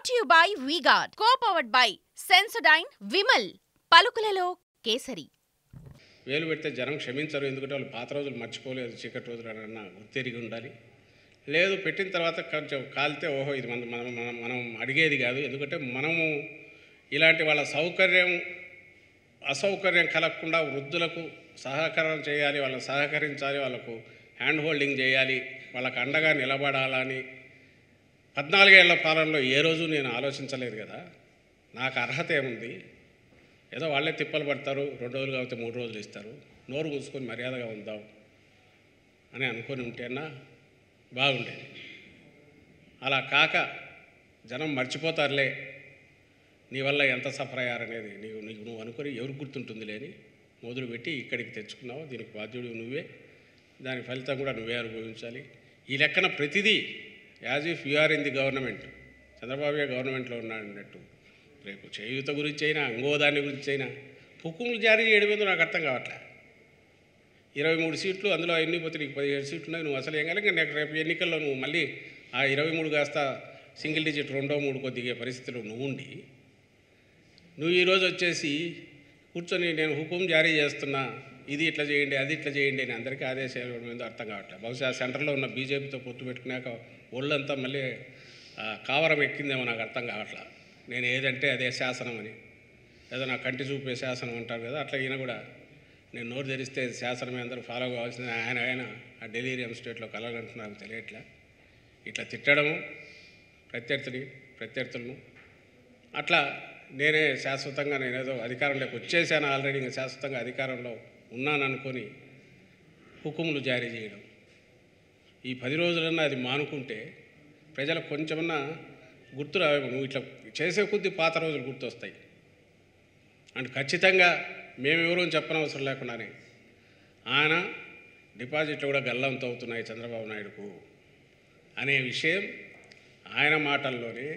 Brought to you by V-Guard, co-powered by Sensodyne, Vimal, పలుకులలో kesari. వేలు పెడితే జనం క్షమించరు, ఎందుకంటే వాళ్ళు పాత రోజులు మర్చిపోలేదు, చీకటి రోజులు అన్న గుర్తెరిగి ఉండాలి. లేదు పెట్టిన తర్వాత కొంచెం కాలితే ఓహో ఇది మనం అడిగేది కాదు, ఎందుకంటే మనము ఇలాంటి వాళ్ళ అసౌకర్యం కలగకుండా వృద్ధులకు సహకారం చేయాలి, వాళ్ళని సహకరించాలి, వాళ్ళకు హ్యాండ్ హోల్డింగ్ చేయాలి, వాళ్ళకు అండగా నిలబడాలని 14 ఏళ్ల పాలనలో ఏ రోజు నేను ఆలోచించలేదు కదా. నాకు అర్హత ఏముంది? ఏదో వాళ్ళే తిప్పలు పడతారు, 2 రోజులు కాబట్టి 3 రోజులు ఇస్తారు, నోరు మూసుకొని మర్యాదగా ఉందాం అని అనుకొని ఉంటేనా బాగుండేది. అలా కాక జనం మర్చిపోతారులే నీ వల్ల ఎంత సఫర్ అయ్యారనేది నువ్వు అనుకొని ఎవరికి గుర్తుంటుంది లేని మొదలుపెట్టి ఇక్కడికి తెచ్చుకున్నావు. దీనికి బాధ్యుడు నువ్వే, దాని ఫలితం కూడా నువ్వే అనుభవించాలి. ఈ లెక్కన ప్రతిదీ as if you are in the government, Chandrababu గవర్నమెంట్లో ఉన్నాడన్నట్టు రేపు చేయూత గురించి అయినా ఇంకోదాని గురించి అయినా హుకుములు జారీ చేయడం మీద నాకు అర్థం కావట్లే. 23 సీట్లు, అందులో ఎన్ని పోతే నీకు 17 సీట్లు ఉన్నాయి, నువ్వు అసలు ఏం కాదు. ఇంకా రేపు ఎన్నికల్లో నువ్వు మళ్ళీ ఆ 23 కాస్త సింగిల్ డిజిట్ 2, 3 దిగే పరిస్థితిలో ఉండి నువ్వు ఈరోజు వచ్చేసి కూర్చొని నేను హుకుం జారీ చేస్తున్నా, ఇది ఇట్లా చేయండి, అది ఇట్లా చేయండి అని అందరికీ ఆదేశాలు ఇవ్వడం మీద అర్థం కావట్లేదు. బహుశా సెంటర్లో ఉన్న బీజేపీతో పొత్తు పెట్టుకున్నాక ఒళ్ళంతా మళ్ళీ కావరం ఎక్కిందేమో నాకు అర్థం కావట్లేదు. నేను ఏదంటే అదే శాసనం అని, ఏదో నా కంటి చూపే శాసనం అంటారు కదా, అట్లా ఈయన కూడా నేను నోరు తెరిస్తే శాసనమే అందరూ ఫాలో కావాల్సింది. ఆయన ఆ డెలీరియం స్టేట్లో కలగంటున్నారు తెలియట్లే. ఇట్లా తిట్టడము ప్రత్యర్థులను అట్లా నేనే శాశ్వతంగా నేనేదో అధికారంలోకి వచ్చేసాను, ఆల్రెడీ ఇంకా శాశ్వతంగా అధికారంలో ఉన్నాననుకొని హుకుములు జారీ చేయడం. ఈ 10 రోజులన్నా అది మానుకుంటే ప్రజలకు కొంచెమన్నా గుర్తు రావేమో. నువ్వు ఇట్లా చేసే కొద్దీ పాత రోజులు గుర్తొస్తాయి. అండ్ ఖచ్చితంగా మేమెవరూ చెప్పనవసరం లేకుండానే ఆయన డిపాజిట్లు కూడా గల్లంతో అవుతున్నాయి చంద్రబాబు నాయుడుకు అనే విషయం ఆయన మాటల్లోనే,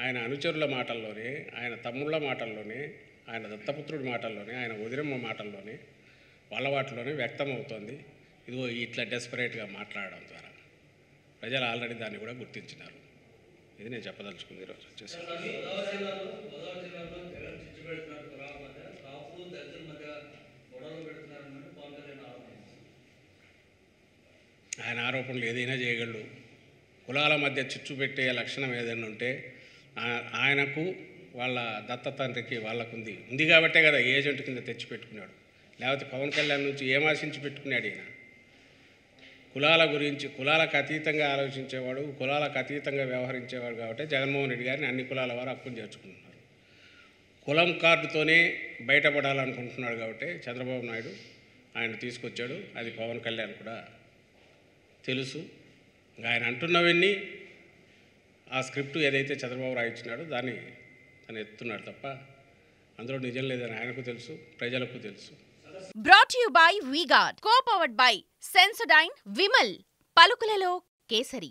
ఆయన అనుచరుల మాటల్లోనే, ఆయన తమ్ముళ్ళ మాటల్లోనే, ఆయన దత్తపుత్రుడి మాటల్లోనే, ఆయన వదిరమ్మ మాటల్లోనే, వాళ్ళ వాటిలోనే వ్యక్తమవుతోంది. ఇదిగో ఇట్లా డెస్పరేట్గా మాట్లాడడం ద్వారా ప్రజలు ఆల్రెడీ దాన్ని కూడా గుర్తించినారు. ఇది నేను చెప్పదలుచుకుంది ఈరోజు వచ్చేసి. ఆయన ఆరోపణలు ఏదైనా చేయగలడు. కులాల మధ్య చిచ్చు పెట్టే లక్షణం ఏదైనా ఉంటే ఆయనకు వాళ్ళ దత్త తండ్రికి వాళ్ళకుంది కాబట్టే కదా ఏజెంట్ కింద తెచ్చి పెట్టుకున్నాడు. లేకపోతే పవన్ కళ్యాణ్ నుంచి ఏం ఆశించి పెట్టుకున్నాడు ఈయన? కులాల గురించి, కులాలకు అతీతంగా ఆలోచించేవాడు, కులాలకు అతీతంగా వ్యవహరించేవాడు కాబట్టి జగన్మోహన్ రెడ్డి గారిని అన్ని కులాల వారు హక్కును చేర్చుకుంటున్నారు. కులం కార్డుతోనే బయటపడాలనుకుంటున్నాడు కాబట్టి చంద్రబాబు నాయుడు ఆయన తీసుకొచ్చాడు. అది పవన్ కళ్యాణ్ కూడా తెలుసు. ఆయన అంటున్నవన్నీ ఆ స్క్రిప్ట్ ఏదైతే చంద్రబాబు రాయించినాడో దాన్ని తను ఎత్తున్నాడు తప్ప అందులో నిజం లేదని ఆయనకు తెలుసు, ప్రజలకు తెలుసు. Brought to you by V-Guard, co-powered by Sensodyne, Vimal, పలుకులలో kesari.